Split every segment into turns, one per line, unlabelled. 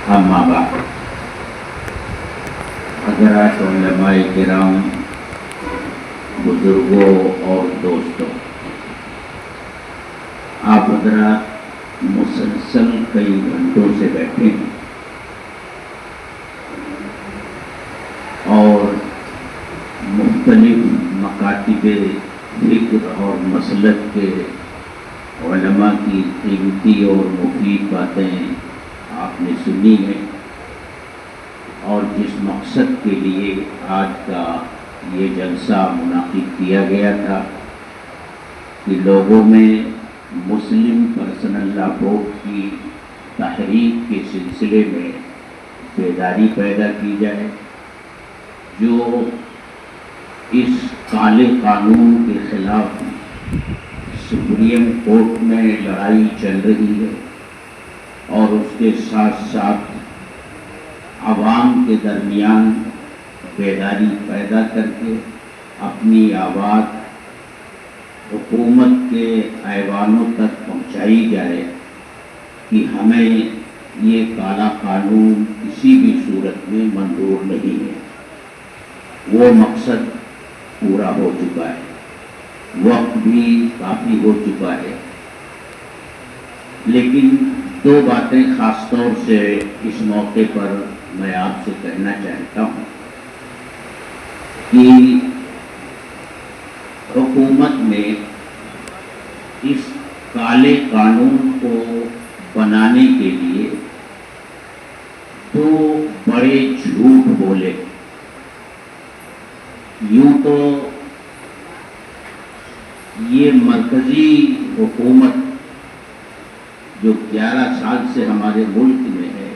اما بعد، حضرات علماء کرام، بزرگوں اور دوستوں، آپ حضرات مسلسل کئی گھنٹوں سے بیٹھے ہیں اور مختلف مکاتب فکر اور مسلک کے علماء کی قیمتی اور مفید باتیں آپ نے سنی ہیں، اور جس مقصد کے لیے آج کا یہ جلسہ منعقد کیا گیا تھا کہ لوگوں میں مسلم پرسنل لا بورڈ کی تحریک کے سلسلے میں بیداری پیدا کی جائے، جو اس کالے قانون کے خلاف سپریم کورٹ میں لڑائی چل رہی ہے، اور اس کے ساتھ ساتھ عوام کے درمیان بیداری پیدا کر کے اپنی آواز حکومت کے ایوانوں تک پہنچائی جائے کہ ہمیں یہ کالا قانون کسی بھی صورت میں منظور نہیں ہے۔ وہ مقصد پورا ہو چکا ہے، وقت بھی کافی ہو چکا ہے، لیکن دو باتیں خاص طور سے اس موقع پر میں آپ سے کہنا چاہتا ہوں کہ حکومت نے اس کالے قانون کو بنانے کے لیے دو بڑے جھوٹ بولے۔ یوں تو یہ مرکزی حکومت جو 11 سال سے ہمارے ملک میں ہے،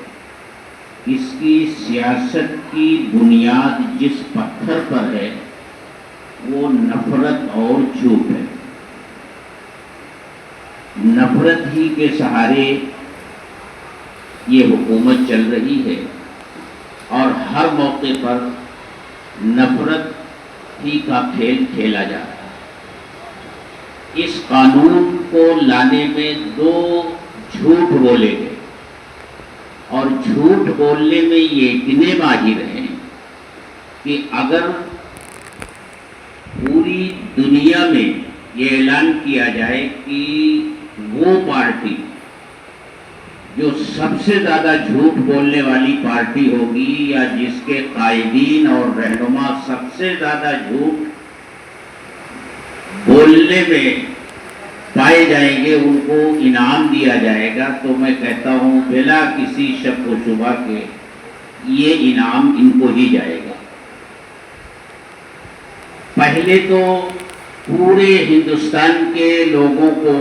اس کی سیاست کی بنیاد جس پتھر پر ہے وہ نفرت اور جھوٹ ہے۔ نفرت ہی کے سہارے یہ حکومت چل رہی ہے، اور ہر موقع پر نفرت ہی کا کھیل کھیلا جا رہا ہے۔ اس قانون کو لانے میں دو جھوٹ بولے گئے، اور جھوٹ بولنے میں یہ اتنے ماہر ہیں کہ اگر پوری دنیا میں یہ اعلان کیا جائے کہ وہ پارٹی جو سب سے زیادہ جھوٹ بولنے والی پارٹی ہوگی، یا جس کے قائدین اور رہنما سب سے زیادہ جھوٹ بولنے میں پائے جائیں گے، ان کو انعام دیا جائے گا، تو میں کہتا ہوں بلا کسی شک و شبہ کے یہ انعام ان کو ہی جائے گا۔ پہلے تو پورے ہندوستان کے لوگوں کو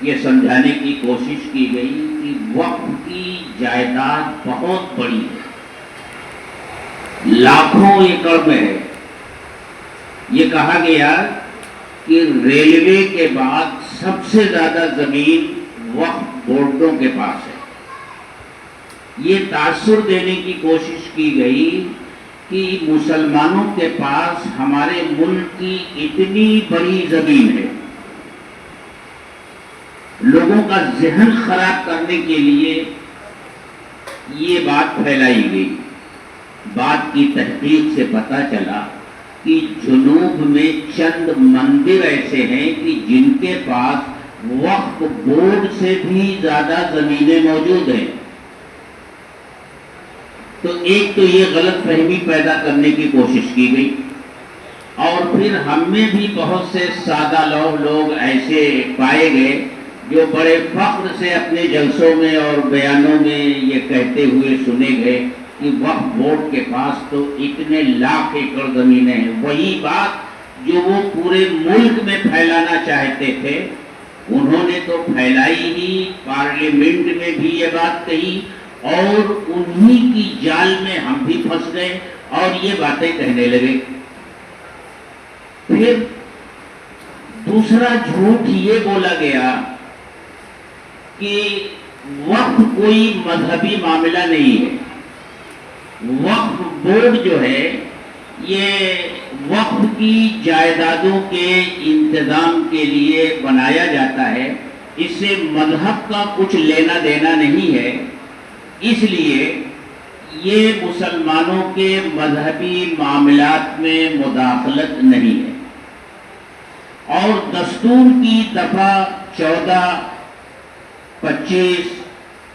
یہ سمجھانے کی کوشش کی گئی کہ وقف کی جائیداد بہت بڑی ہے، لاکھوں ایکڑ میں ہے۔ یہ کہا گیا کہ ریلوے کے بعد سب سے زیادہ زمین وقف بورڈوں کے پاس ہے۔ یہ تاثر دینے کی کوشش کی گئی کہ مسلمانوں کے پاس ہمارے ملک کی اتنی بڑی زمین ہے۔ لوگوں کا ذہن خراب کرنے کے لیے یہ بات پھیلائی گئی۔ بات کی تحقیق سے پتہ چلا کہ جنوب میں چند مندر ایسے ہیں کہ جن کے پاس وقف بورڈ سے بھی زیادہ زمینیں موجود ہیں۔ تو ایک تو یہ غلط فہمی پیدا کرنے کی کوشش کی گئی، اور پھر ہم میں بھی بہت سے سادہ لوگ ایسے پائے گئے جو بڑے فخر سے اپنے جلسوں میں اور بیانوں میں یہ کہتے ہوئے سنے گئے کہ وقف بورڈ کے پاس تو اتنے لاکھ ایکڑ زمینیں ہیں۔ وہی بات جو وہ پورے ملک میں پھیلانا چاہتے تھے، انہوں نے تو پھیلائی ہی، پارلیمنٹ میں بھی یہ بات کہی، اور انہی کی جال میں ہم بھی پھنس گئے اور یہ باتیں کہنے لگے۔ پھر دوسرا جھوٹ یہ بولا گیا کہ وقف کوئی مذہبی معاملہ نہیں ہے۔ وقف بورڈ جو ہے یہ وقف کی جائیدادوں کے انتظام کے لیے بنایا جاتا ہے، اس سے مذہب کا کچھ لینا دینا نہیں ہے۔ اس لیے یہ مسلمانوں کے مذہبی معاملات میں مداخلت نہیں ہے اور دستور کی دفعہ 14، 25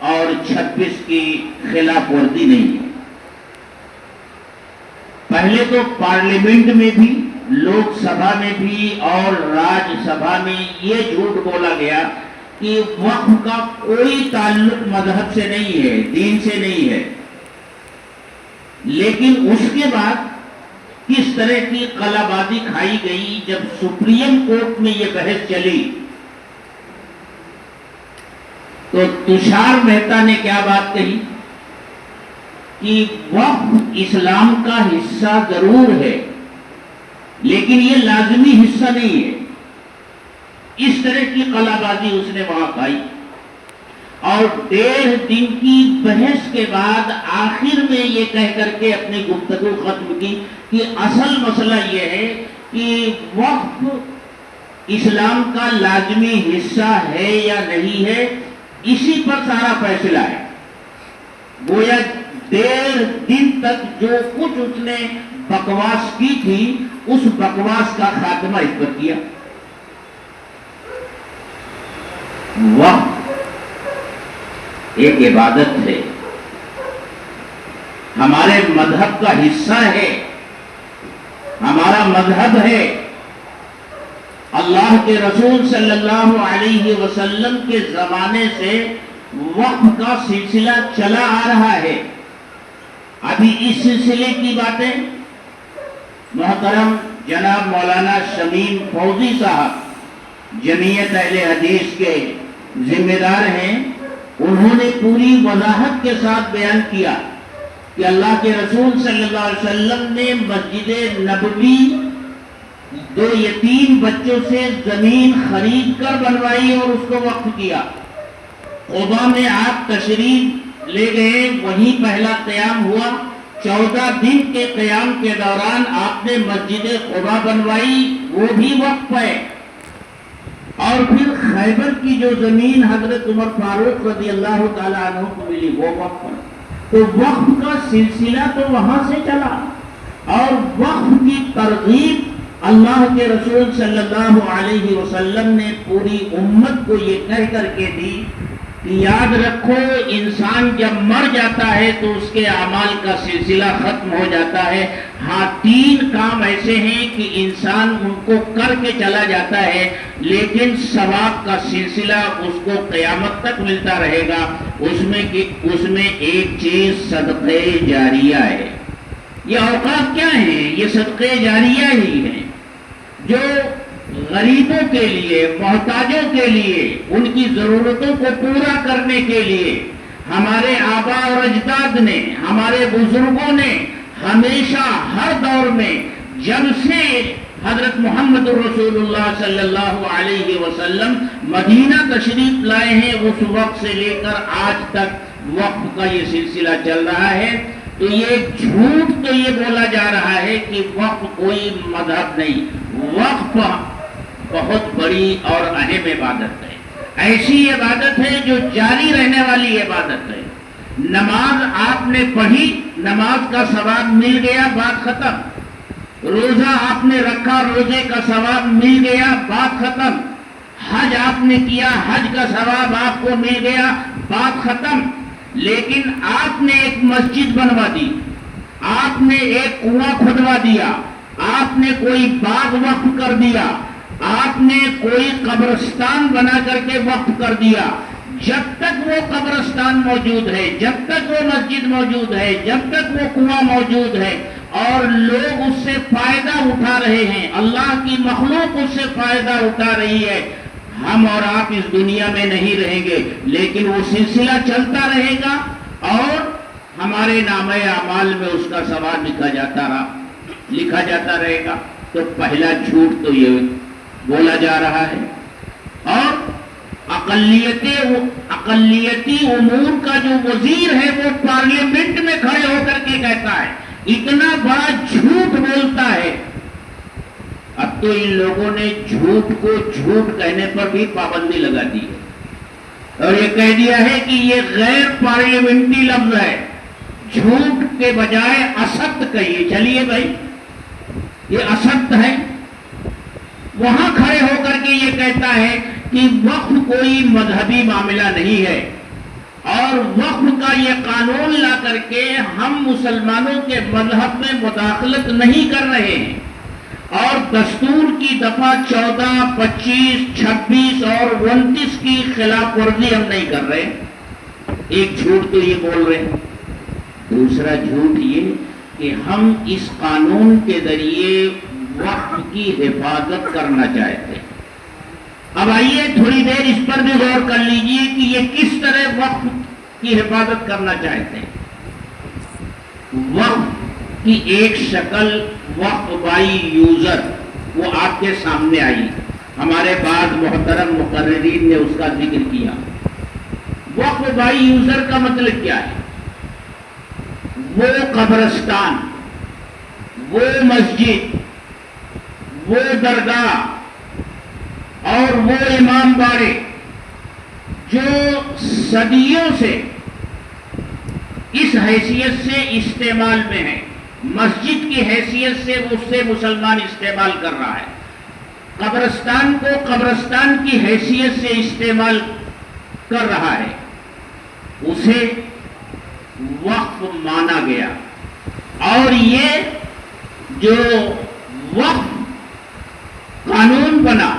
اور 26 کی خلاف ورزی نہیں ہے۔ پہلے تو پارلیمنٹ میں بھی، لوک سبھا میں بھی اور راج سبھا میں یہ جھوٹ بولا گیا کہ وقف کا کوئی تعلق مذہب سے نہیں ہے، دین سے نہیں ہے، لیکن اس کے بعد کس طرح کی قلع بازی کھائی گئی جب سپریم کورٹ میں یہ بحث چلی تو تشار مہتا نے کیا بات کہی کہ وقف اسلام کا حصہ ضرور ہے لیکن یہ لازمی حصہ نہیں ہے۔ اس طرح کی قلع بازی اس نے وہاں کھائی اور 1.5 دن کی بحث کے بعد آخر میں یہ کہہ کر کے اپنی گفتگو ختم کی کہ اصل مسئلہ یہ ہے کہ وقف اسلام کا لازمی حصہ ہے یا نہیں ہے، اسی پر سارا فیصلہ ہے۔ گویا 1.5 دن تک جو کچھ اس نے بکواس کی تھی اس بکواس کا خاتمہ اس پر کیا۔ وقف ایک عبادت ہے، ہمارے مذہب کا حصہ ہے، ہمارا مذہب ہے۔ اللہ کے رسول صلی اللہ علیہ وسلم کے زمانے سے وقف کا سلسلہ چلا آ رہا ہے۔ ابھی اس سلسلے کی باتیں محترم جناب مولانا شمیم فوزی صاحب جمعیت اہل حدیث کے ذمہ دار ہیں، انہوں نے پوری وضاحت کے ساتھ بیان کیا کہ اللہ کے رسول صلی اللہ علیہ وسلم نے مسجد نبوی 2 یتیم بچوں سے زمین خرید کر بنوائی اور اس کو وقف کیا۔ قباء میں آپ تشریف لے گئے، وہیں پہلا قیام ہوا۔ 14 دن کے قیام کے دوران آپ نے مسجد قباء بنوائی، وہ بھی وقف ہے۔ اور پھر خیبر کی جو زمین حضرت عمر فاروق رضی اللہ تعالیٰ عنہ کو ملی وہ وقف ہے۔ تو وقف کا سلسلہ تو وہاں سے چلا اور وقف کی ترغیب اللہ کے رسول صلی اللہ علیہ وسلم نے پوری امت کو یہ کہہ کر کے دی کہ یاد رکھو انسان جب مر جاتا ہے تو اس کے اعمال کا سلسلہ ختم ہو جاتا ہے۔ ہاں 3 کام ایسے ہیں کہ انسان ان کو کر کے چلا جاتا ہے لیکن ثواب کا سلسلہ اس کو قیامت تک ملتا رہے گا۔ اس میں ایک چیز صدقہ جاریہ ہے۔ یہ اوقات کیا ہیں؟ یہ صدقہ جاریہ ہی ہیں جو غریبوں کے لیے، محتاجوں کے لیے، ان کی ضرورتوں کو پورا کرنے کے لیے ہمارے آباء اور اجداد نے، ہمارے بزرگوں نے ہمیشہ ہر دور میں جب سے حضرت محمد رسول اللہ صلی اللہ علیہ وسلم مدینہ تشریف لائے ہیں اس وقت سے لے کر آج تک وقف کا یہ سلسلہ چل رہا ہے۔ تو یہ جھوٹ تو یہ بولا جا رہا ہے کہ وقف کوئی مذہب نہیں، وقف بہت بڑی اور اہم عبادت ہے، ایسی عبادت ہے جو جاری رہنے والی عبادت ہے۔ نماز آپ نے پڑھی، نماز کا ثواب مل گیا، بات ختم۔ روزہ آپ نے رکھا، روزے کا ثواب مل گیا، بات ختم۔ حج آپ نے کیا، حج کا ثواب آپ کو مل گیا، بات ختم۔ لیکن آپ نے ایک مسجد بنوا دی، آپ نے ایک کنواں کھدوا دیا، آپ نے کوئی باغ وقف کر دیا، آپ نے کوئی قبرستان بنا کر کے وقف کر دیا۔ جب تک وہ قبرستان موجود ہے، جب تک وہ مسجد موجود ہے، جب تک وہ کنواں موجود ہے اور لوگ اس سے فائدہ اٹھا رہے ہیں، اللہ کی مخلوق اس سے فائدہ اٹھا رہی ہے، ہم اور آپ اس دنیا میں نہیں رہیں گے لیکن وہ سلسلہ چلتا رہے گا اور ہمارے نامہ اعمال میں اس کا ثواب لکھا جاتا رہے گا۔ تو پہلا جھوٹ تو یہ بولا جا رہا ہے۔ اور اقلیتی امور کا جو وزیر ہے وہ پارلیمنٹ میں کھڑے ہو کر کے کہتا ہے، اتنا بڑا جھوٹ بولتا ہے۔ اب تو ان لوگوں نے جھوٹ کو جھوٹ کہنے پر بھی پابندی لگا دی ہے۔ اور یہ کہہ دیا ہے کہ یہ غیر پارلیمنٹری لفظ ہے، جھوٹ کے بجائے اسد کہیے. چلیے بھائی یہ اسد ہے. وہاں کھڑے ہو کر کے یہ کہتا ہے کہ وقف کوئی مذہبی معاملہ نہیں ہے، اور وقف کا یہ قانون لا کر کے ہم مسلمانوں کے مذہب میں مداخلت نہیں کر رہے ہیں، اور دستور کی دفعہ 14، 25، 26 اور 29 کی خلاف ورزی ہم نہیں کر رہے. ایک جھوٹ تو یہ بول رہے ہیں. دوسرا جھوٹ یہ کہ ہم اس قانون کے ذریعے وقف کی حفاظت کرنا چاہتے ہیں. اب آئیے تھوڑی دیر اس پر بھی غور کر لیجئے کہ یہ کس طرح وقف کی حفاظت کرنا چاہتے ہیں. وقف کی ایک شکل وقف بائی یوزر وہ آپ کے سامنے آئی. ہمارے بعض محترم مقررین نے اس کا ذکر کیا. وقف بائی یوزر کا مطلب کیا ہے؟ وہ قبرستان، وہ مسجد، وہ درگاہ اور وہ امام باڑے جو صدیوں سے اس حیثیت سے استعمال میں ہیں، مسجد کی حیثیت سے اس سے مسلمان استعمال کر رہا ہے، قبرستان کو قبرستان کی حیثیت سے استعمال کر رہا ہے، اسے وقف مانا گیا. اور یہ جو وقف قانون بنا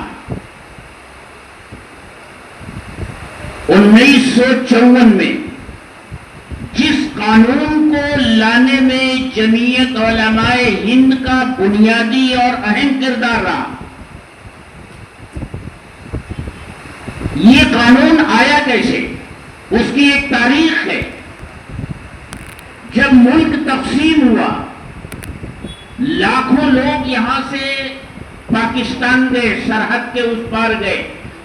1954 میں، جس قانون کو لانے میں جمعیت علماء ہند کا بنیادی اور اہم کردار رہا. یہ قانون آیا کیسے؟ اس کی ایک تاریخ ہے. جب ملک تقسیم ہوا، لاکھوں لوگ یہاں سے پاکستان گئے، سرحد کے اس پار گئے،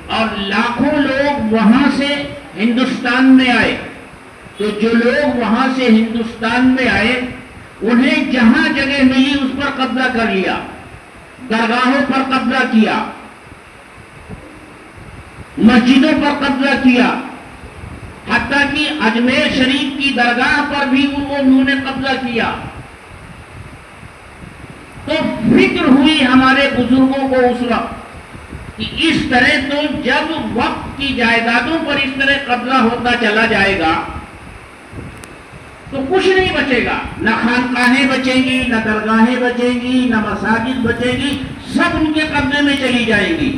اور لاکھوں لوگ وہاں سے ہندوستان میں آئے. تو جو لوگ وہاں سے ہندوستان میں آئے انہیں جہاں جگہ ملی اس پر قبضہ کر لیا، درگاہوں پر قبضہ کیا، مسجدوں پر قبضہ کیا، حتیٰ کہ اجمیر شریف کی درگاہ پر بھی انہوں نے قبضہ کیا. تو فکر ہوئی ہمارے بزرگوں کو اس وقت کہ اس طرح تو جب وقت کی جائیدادوں پر اس طرح قبضہ ہوتا چلا جائے گا تو کچھ نہیں بچے گا. نہ خانقاہیں بچیں گی، نہ درگاہیں بچیں گی، نہ مساجد بچیں گی، سب ان کے قبضے میں چلی جائیں گی.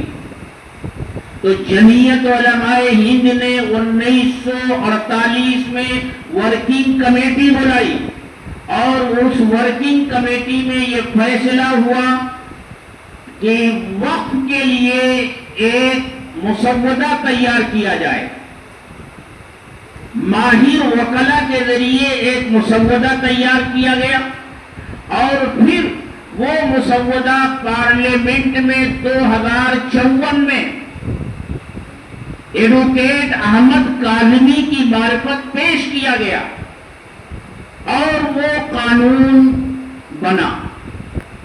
تو جمعیت علماء ہند نے 1948 میں ورکنگ کمیٹی بلائی، اور اس ورکنگ کمیٹی میں یہ فیصلہ ہوا کہ وقف کے لیے ایک مسودہ تیار کیا جائے. ماہر وکلا کے ذریعے ایک مسودہ تیار کیا گیا، اور پھر وہ مسودہ پارلیمنٹ میں 2054 میں ایڈوکیٹ احمد کاظمی کی معرفت پیش کیا گیا، اور وہ قانون بنا.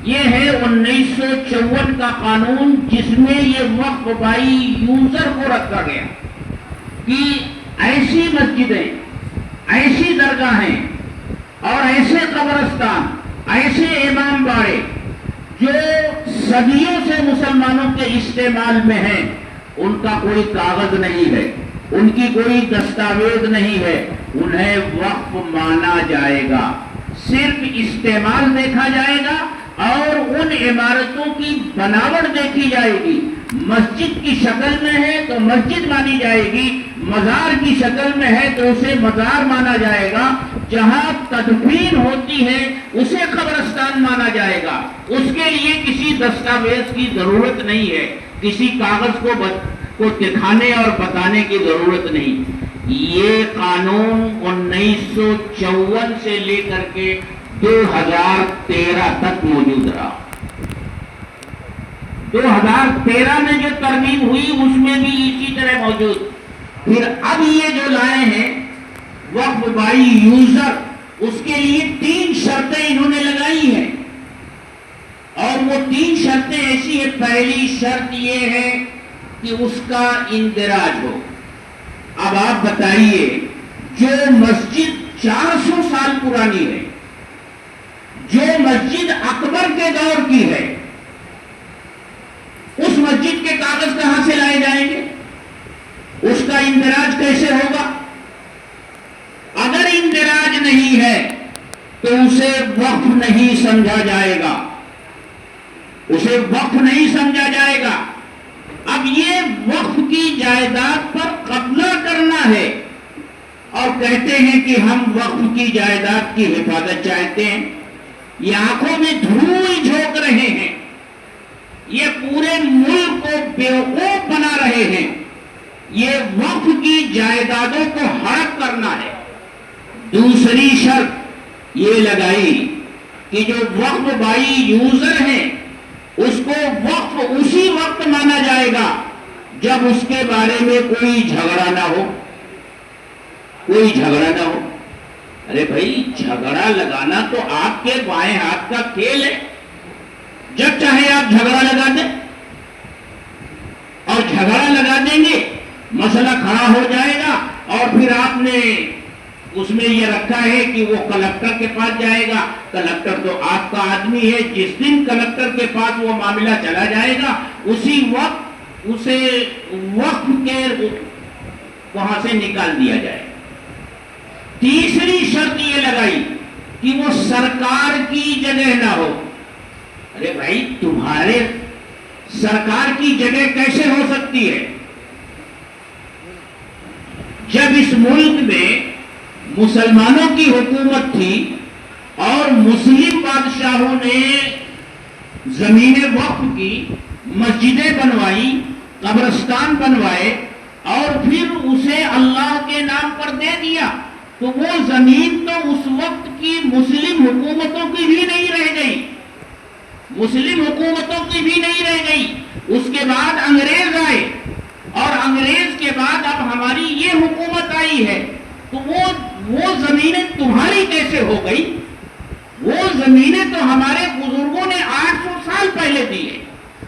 یہ ہے 1954 کا قانون، جس میں یہ وقف بائی یوزر کو رکھا گیا کہ ایسی مسجدیں، ایسی درگاہیں اور ایسے قبرستان، ایسے امام باڑے جو صدیوں سے مسلمانوں کے استعمال میں ہیں، ان کا کوئی کاغذ نہیں ہے، ان کی کوئی دستاویز نہیں ہے، انہیں وقف مانا جائے گا. صرف استعمال دیکھا جائے گا اور ان عمارتوں کی بناوٹ دیکھی جائے گی. مسجد کی شکل میں ہے تو مسجد مانی جائے گی، مزار کی شکل میں ہے تو اسے مزار مانا جائے گا، جہاں تدفین ہوتی ہے اسے قبرستان مانا جائے گا. اس کے لیے کسی دستاویز کی ضرورت نہیں ہے، کسی کاغذ کو دکھانے اور بتانے کی ضرورت نہیں. یہ قانون 1954 سے لے کر کے 2013 تک موجود رہا. 2013 میں جو ترمیم ہوئی اس میں بھی اسی طرح موجود. پھر اب یہ جو لائے ہیں وقف بائی یوزر، اس کے لیے 3 شرطیں انہوں نے لگائی ہیں، اور وہ 3 شرطیں ایسی ہیں. پہلی شرط یہ ہے کہ اس کا اندراج ہو. اب آپ بتائیے، جو مسجد 400 سال پرانی ہے، جو مسجد اکبر کے دور کی ہے، اس مسجد کے کاغذ کہاں سے لائے جائیں گے؟ اس کا اندراج کیسے ہوگا؟ اگر اندراج نہیں ہے تو اسے وقف نہیں سمجھا جائے گا، اسے وقف نہیں سمجھا جائے گا۔ اب یہ وقف کی جائیداد پر قبضہ کرنا ہے اور کہتے ہیں کہ ہم وقف کی جائیداد کی حفاظت چاہتے ہیں، یہ آنکھوں میں دھول جھونک رہے ہیں، یہ پورے ملک کو بیوقوف بنا رہے ہیں۔ یہ وقف کی جائیدادوں کو ہڑپ کرنا ہے۔ دوسری شرط یہ لگائی کہ جو وقف بائی یوزر ہیں اس کو وقف اسی وقت مانا جائے گا جب اس کے بارے میں کوئی جھگڑا نہ ہو، کوئی جھگڑا نہ ہو۔ ارے بھائی، جھگڑا لگانا تو آپ کے بائیں ہاتھ کا کھیل ہے، جب چاہے آپ جھگڑا لگا دیں، اور جھگڑا لگا دیں گے مسئلہ کھڑا ہو جائے گا، اور پھر آپ نے اس میں یہ رکھا ہے کہ وہ کلکٹر کے پاس جائے گا۔ کلکٹر تو آپ کا آدمی ہے، جس دن کلکٹر کے پاس وہ معاملہ چلا جائے گا اسی وقت اسے وقف کے وہاں سے نکال دیا جائے۔ تیسری شرط یہ لگائی کہ وہ سرکار کی جگہ نہ ہو۔ ارے بھائی، تمہارے سرکار کی جگہ کیسے ہو سکتی ہے؟ جب اس ملک میں مسلمانوں کی حکومت تھی اور مسلم بادشاہوں نے زمینیں وقف کی، مسجدیں بنوائی، قبرستان بنوائے، اور پھر اسے اللہ کے نام پر دے دیا، تو وہ زمین تو اس وقت کی مسلم حکومتوں کی بھی نہیں رہ گئی، مسلم حکومتوں کی بھی نہیں رہ گئی۔ اس کے بعد انگریز آئے، اور انگریز کے بعد اب ہماری یہ حکومت آئی ہے، تو وہ زمینیں تمہاری کیسے ہو گئی؟ وہ زمینیں تو ہمارے بزرگوں نے 800 سال پہلے دی ہے،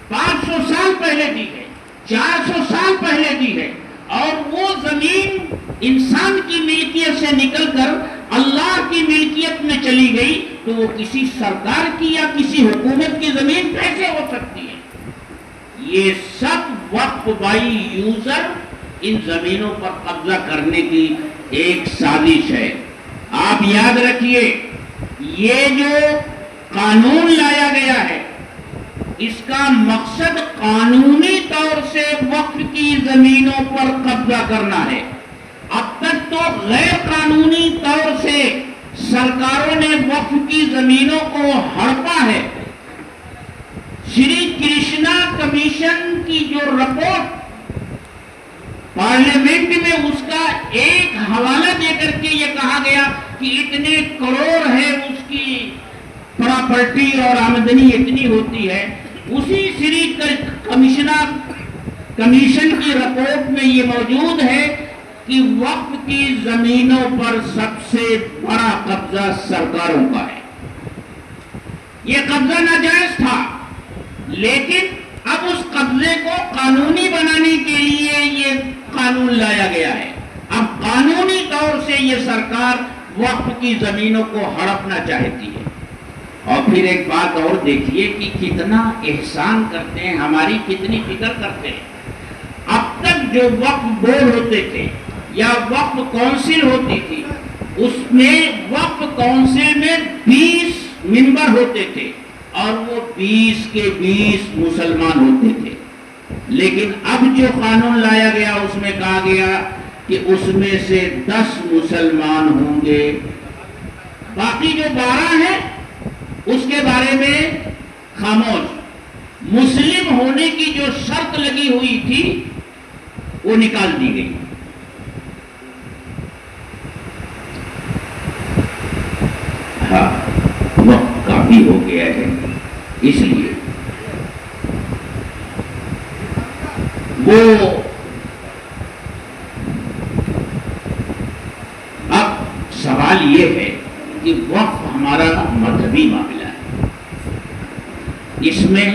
500 سال پہلے دی ہے، 400 سال پہلے دی ہے، اور وہ زمین انسان کی ملکیت سے نکل کر اللہ کی ملکیت میں چلی گئی، تو وہ کسی سرکار کی یا کسی حکومت کی زمین کیسے ہو سکتی ہے؟ یہ سب وقف بائی یوزر ان زمینوں پر قبضہ کرنے کی ایک سازش ہے۔ آپ یاد رکھیے، یہ جو قانون لایا گیا ہے اس کا مقصد قانونی طور سے وقف کی زمینوں پر قبضہ کرنا ہے۔ اب تک تو غیر قانونی طور سے سرکاروں نے وقف کی زمینوں کو ہڑپا ہے۔ شری کرشنا کمیشن کی جو رپورٹ پارلیمنٹ میں، اس کا ایک حوالہ دے کر کے یہ کہا گیا کہ اتنے کروڑ ہے اس کی پراپرٹی اور آمدنی اتنی ہوتی ہے، اسی شری کمیشن کی رپورٹ میں یہ موجود ہے کہ وقف کی زمینوں پر سب سے بڑا قبضہ سرکاروں کا ہے۔ یہ قبضہ ناجائز تھا، لیکن اب اس قبضے کو قانونی بنانے کے لیے یہ قانون لایا گیا ہے۔ اب قانونی طور سے یہ سرکار وقف کی زمینوں کو ہڑپنا چاہتی ہے۔ اور پھر ایک بات اور دیکھیے کہ کتنا احسان کرتے ہیں، ہماری کتنی فکر کرتے ہیں۔ اب تک جو وقف بورڈ ہوتے تھے یا وقف کونسل ہوتی تھی، اس میں وقف کونسل میں 20 ممبر ہوتے تھے، اور وہ 20 کے 20 مسلمان ہوتے تھے۔ لیکن اب جو قانون لایا گیا اس میں کہا گیا کہ اس میں سے 10 مسلمان ہوں گے، باقی جو 12 ہیں اس کے بارے میں خاموش۔ مسلم ہونے کی جو شرط لگی ہوئی تھی وہ نکال دی گئی۔ ہاں، وقت کافی ہو گیا ہے، اس لیے وہ اب سوال یہ ہے کہ وقف ہمارا مذہبی معاملہ ہے، اس میں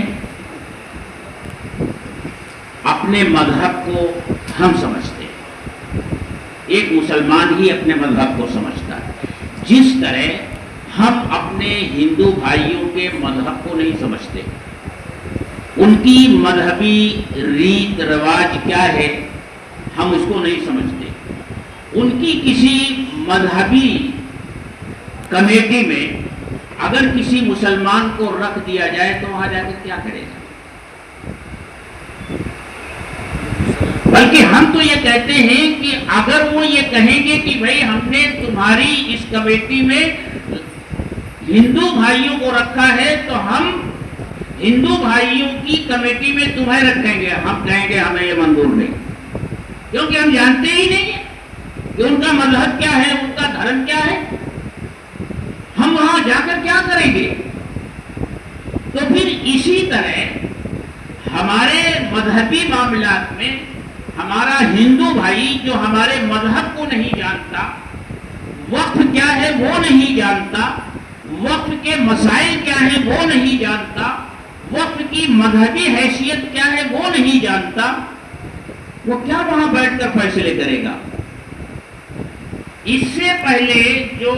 اپنے مذہب کو ہم سمجھتے ہیں، ایک مسلمان ہی اپنے مذہب کو سمجھتا ہے، جس طرح ہم اپنے ہندو بھائیوں کے مذہب کو نہیں سمجھتے، ان کی مذہبی ریت رواج کیا ہے ہم اس کو نہیں سمجھتے، ان کی کسی مذہبی کمیٹی میں اگر کسی مسلمان کو رکھ دیا جائے تو وہاں جا کے کیا کرے گا؟ بلکہ ہم تو یہ کہتے ہیں کہ اگر وہ یہ کہیں گے کہ بھئی ہم نے تمہاری اس کمیٹی میں ہندو بھائیوں کو رکھا ہے تو ہم ہندو بھائیوں کی کمیٹی میں تمہیں رکھیں گے، ہم کہیں گے ہمیں یہ منظور نہیں، کیونکہ ہم جانتے ہی نہیں ہیں کہ ان کا مذہب کیا ہے، ان کا دھرم کیا ہے، ہم وہاں جا کر کیا کریں گے؟ تو پھر اسی طرح ہمارے مذہبی معاملات میں ہمارا ہندو بھائی جو ہمارے مذہب کو نہیں جانتا، وقت کیا ہے وہ نہیں جانتا، وقت کے مسائل کیا ہیں وہ نہیں جانتا، وقت کی مذہبی حیثیت کیا ہے وہ نہیں جانتا، وہ کیا وہاں بیٹھ کر فیصلے کرے گا؟ اس سے پہلے جو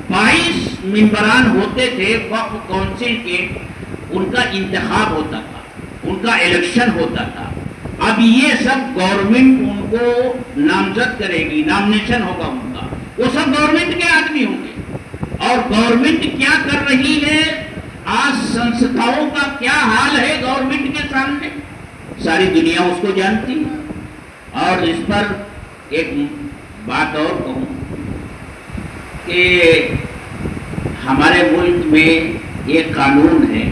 22 ممبران ہوتے تھے وقف کونسل کے، ان کا انتخاب ہوتا تھا، ان کا الیکشن ہوتا تھا، اب یہ سب گورنمنٹ ان کو نامزد کرے گی، نامنیشن ہوگا ان کا، وہ سب گورنمنٹ کے آدمی ہوں گے، اور گورنمنٹ کیا کر رہی ہے، آج سنستھاؤں کا کیا حال ہے گورنمنٹ کے سامنے، ساری دنیا اس کو جانتی ہے۔ اور اس پر ایک بات اور کہوں کہ ہمارے ملک میں ایک قانون ہے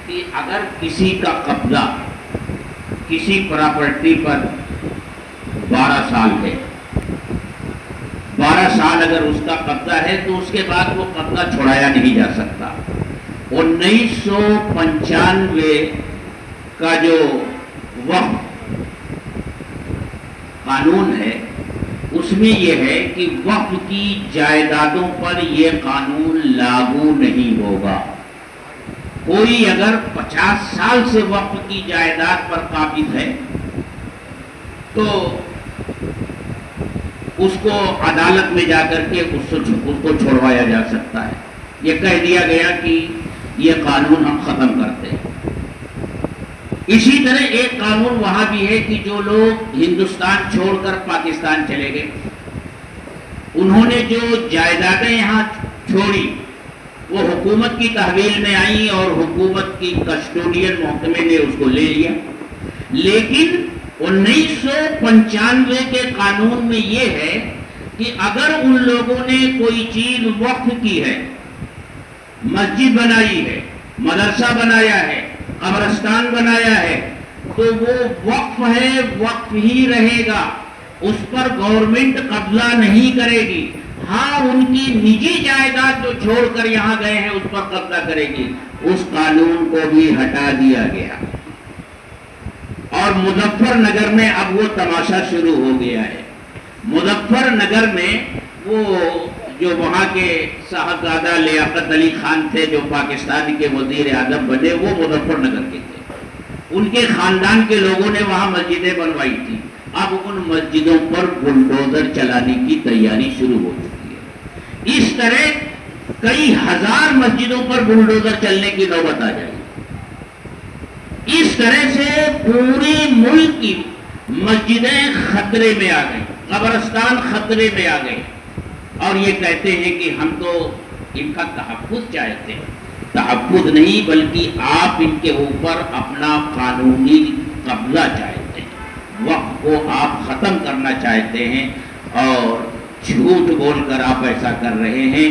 کہ اگر کسی کا قبضہ کسی پراپرٹی پر 12 سال ہے، 12 سال اگر اس کا قبضہ ہے تو اس کے بعد وہ قبضہ چھڑایا نہیں جا سکتا۔ 1995 کا جو وقف قانون ہے اس میں یہ ہے کہ وقف کی جائیدادوں پر یہ قانون لاگو نہیں ہوگا۔ کوئی اگر 50 سال سے وقف کی جائیداد پر قابض ہے تو اس کو عدالت میں جا کر کے اس کو چھوڑوایا جا سکتا ہے۔ یہ کہہ دیا گیا کہ یہ قانون ہم ختم کرتے ہیں۔ اسی طرح ایک قانون وہاں بھی ہے کہ جو لوگ ہندوستان چھوڑ کر پاکستان چلے گئے، انہوں نے جو جائیدادیں یہاں چھوڑی وہ حکومت کی تحویل میں آئیں اور حکومت کی کسٹوڈین محکمے نے اس کو لے لیا، لیکن 1995 کے قانون میں یہ ہے کہ اگر ان لوگوں نے کوئی چیز وقف کی ہے، مسجد بنائی ہے، مدرسہ بنایا ہے، قبرستان بنایا ہے، تو وہ وقف ہے، وقف ہی رہے گا، اس پر گورنمنٹ قبضہ نہیں کرے گی۔ ہاں ان کی نجی جائیداد جو چھوڑ کر یہاں گئے ہیں اس پر قبضہ کرے گی۔ اس قانون کو بھی ہٹا دیا گیا، اور مظفر نگر میں اب وہ تماشا شروع ہو گیا ہے۔ مظفر نگر میں وہ جو وہاں کے صاحبزادہ لیاقت علی خان تھے جو پاکستان کے وزیر اعظم بنے، وہ مظفر نگر کے تھے، ان کے خاندان کے لوگوں نے وہاں مسجدیں بنوائی تھی۔ اب ان مسجدوں پر بلڈوزر چلانے کی تیاری شروع ہو چکی ہے۔ اس طرح کئی ہزار مسجدوں پر بلڈوزر چلنے کی نوبت آ جائے گی۔ اس طرح سے پورے ملک کی مسجدیں خطرے میں آ گئی، قبرستان خطرے میں آ گئے، اور یہ کہتے ہیں کہ ہم تو ان کا تحفظ چاہتے ہیں۔ تحفظ نہیں بلکہ آپ ان کے اوپر اپنا قانونی قبضہ چاہتے ہیں، وقت کو آپ ختم کرنا چاہتے ہیں، اور جھوٹ بول کر آپ ایسا کر رہے ہیں۔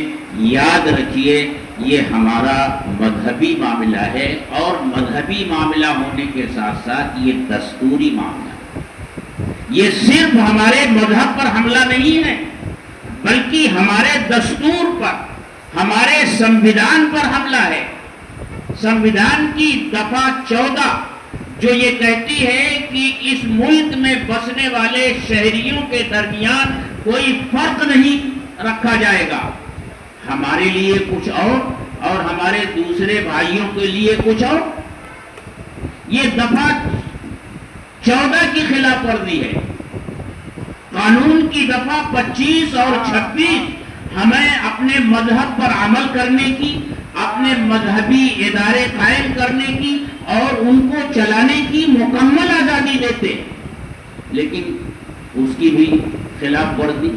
یاد رکھیے یہ ہمارا مذہبی معاملہ ہے، اور مذہبی معاملہ ہونے کے ساتھ ساتھ یہ دستوری معاملہ ہے۔ یہ صرف ہمارے مذہب پر حملہ نہیں ہے بلکہ ہمارے دستور پر، ہمارے سمویدھان پر حملہ ہے۔ سمویدھان کی دفعہ 14 جو یہ کہتی ہے کہ اس ملک میں بسنے والے شہریوں کے درمیان کوئی فرق نہیں رکھا جائے گا، ہمارے لیے کچھ اور ہمارے دوسرے بھائیوں کے لیے کچھ اور، یہ دفعہ 14 کی خلاف ورزی ہے۔ قانون کی دفعہ 25 اور 26 ہمیں اپنے مذہب پر عمل کرنے کی، اپنے مذہبی ادارے قائم کرنے کی اور ان کو چلانے کی مکمل آزادی دیتے، لیکن اس کی بھی خلاف ورزی۔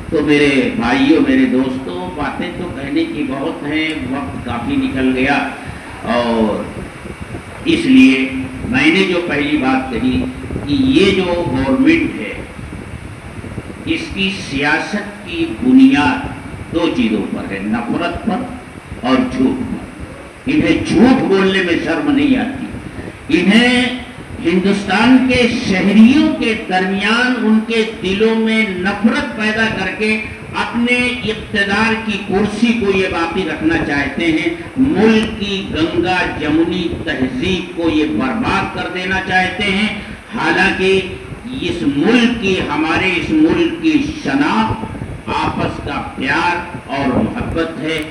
تو میرے بھائیوں، میرے دوستوں، باتیں تو کہنے کی بہت ہیں، وقت کافی نکل گیا، اور اس لیے میں نے جو پہلی بات کہی کہ یہ جو گورنمنٹ ہے اس کی سیاست کی بنیاد 2 چیزوں پر ہے، نفرت پر اور جھوٹ پر۔ انہیں جھوٹ بولنے میں شرم نہیں آتی، انہیں ہندوستان کے شہریوں کے درمیان ان کے دلوں میں نفرت پیدا کر کے اپنے اقتدار کی کرسی کو یہ باقی رکھنا چاہتے ہیں، ملک کی گنگا جمنی تہذیب کو یہ برباد کر دینا چاہتے ہیں۔ حالانکہ اس ملک کی، ہمارے اس ملک کی شناخت آپس کا پیار اور محبت ہے،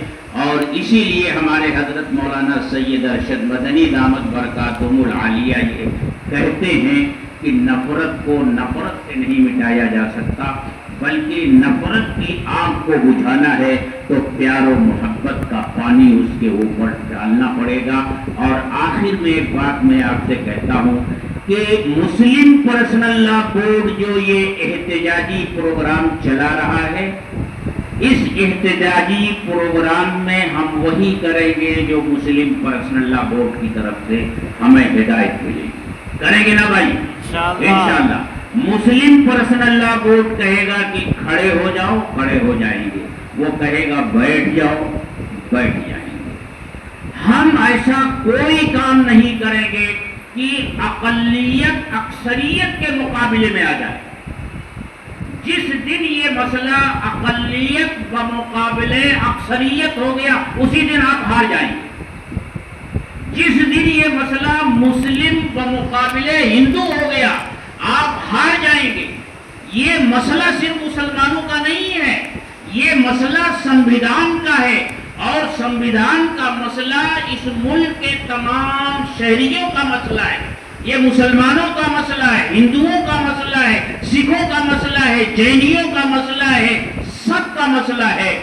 اور اسی لیے ہمارے حضرت مولانا سید ارشد مدنی دامت برکاتہم العالیہ یہ کہتے ہیں کہ نفرت کو نفرت سے نہیں مٹایا جا سکتا، بلکہ نفرت کی آگ کو بجھانا ہے تو پیار و محبت کا پانی اس کے اوپر ڈالنا پڑے گا۔ اور آخر میں ایک بات میں آپ سے کہتا ہوں کہ مسلم پرسنل لا بورڈ جو یہ احتجاجی پروگرام چلا رہا ہے، اس احتجاجی پروگرام میں ہم وہی کریں گے جو مسلم پرسنل لا بورڈ کی طرف سے ہمیں ہدایت ملے گی، کریں گے نا بھائی؟ انشاءاللہ۔ مسلم پرسنل لا بورڈ کہے گا کہ کھڑے ہو جاؤ، کھڑے ہو جائیں گے، وہ کہے گا بیٹھ جاؤ، بیٹھ جائیں گے۔ ہم ایسا کوئی کام نہیں کریں گے کہ اقلیت اکثریت کے مقابلے میں آ جائے۔ جس دن یہ مسئلہ اقلیت بمقابلے اکثریت ہو گیا، اسی دن آپ ہار جائیں گے۔ جس دن یہ مسئلہ مسلم بمقابلے ہندو ہو گیا، آپ ہار جائیں گے۔ یہ مسئلہ صرف مسلمانوں کا نہیں ہے، یہ مسئلہ سنویدھان کا ہے، اور سنویدھان کا مسئلہ اس ملک کے تمام شہریوں کا مسئلہ ہے۔ یہ مسلمانوں کا مسئلہ ہے، ہندوؤں کا مسئلہ ہے، سکھوں کا مسئلہ ہے، جینیوں کا مسئلہ ہے، سب کا مسئلہ ہے۔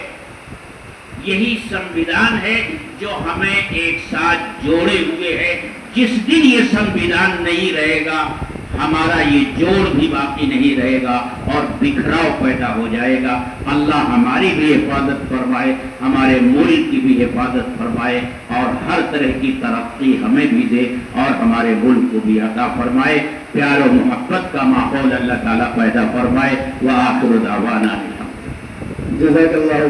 یہی سنویدھان ہے جو ہمیں ایک ساتھ جوڑے ہوئے ہے۔ جس دن یہ سنویدھان نہیں رہے گا، ہمارا یہ جوڑ بھی باقی نہیں رہے گا اور بکھراؤ پیدا ہو جائے گا۔ اللہ ہماری بھی حفاظت فرمائے، ہمارے ملک کی بھی حفاظت فرمائے، اور ہر طرح کی ترقی ہمیں بھی دے اور ہمارے ملک کو بھی عطا فرمائے۔ پیار و محبت کا ماحول اللہ تعالیٰ پیدا فرمائے۔ وآخر دعوانا الحمد للہ۔ جزاک اللہ۔